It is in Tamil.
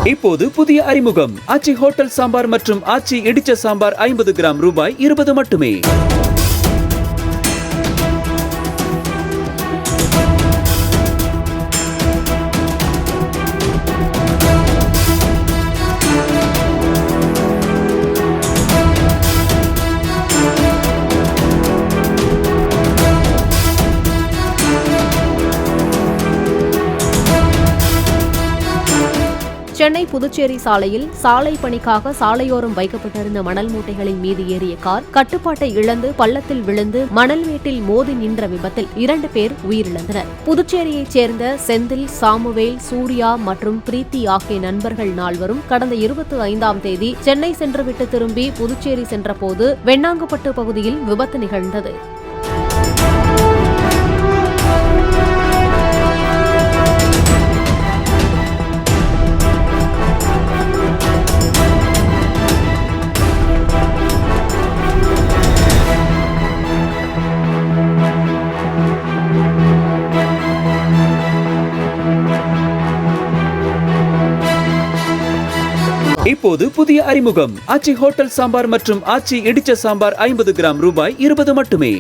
இப்போது புதிய அறிமுகம் ஆச்சி ஹோட்டல் சாம்பார் மற்றும் ஆச்சி இடிச்ச சாம்பார் 50 கிராம் ரூபாய் 20 மட்டுமே. சென்னை புதுச்சேரி சாலையில் சாலை பணிக்காக சாலையோரம் வைக்கப்பட்டிருந்த மணல் மூட்டைகளின் மீது ஏறிய கார் கட்டுப்பாட்டை இழந்து பள்ளத்தில் விழுந்து மணல் மேட்டில் மோதி நின்ற விபத்தில் 2 பேர் உயிரிழந்தனர். புதுச்சேரியைச் சேர்ந்த செந்தில், சாமுவேல், சூர்யா மற்றும் பிரீத்தி ஆகிய நண்பர்கள் 4 கடந்த 25ஆம் தேதி சென்னை சென்றுவிட்டு திரும்பி புதுச்சேரி சென்றபோது வெண்ணாங்குப்பட்டு பகுதியில் விபத்து நிகழ்ந்தது. இப்போது புதிய அறிமுகம் ஆச்சி ஹோட்டல் சாம்பார் மற்றும் ஆச்சி இடிச்ச சாம்பார் 50 கிராம் ரூபாய் 20 மட்டுமே.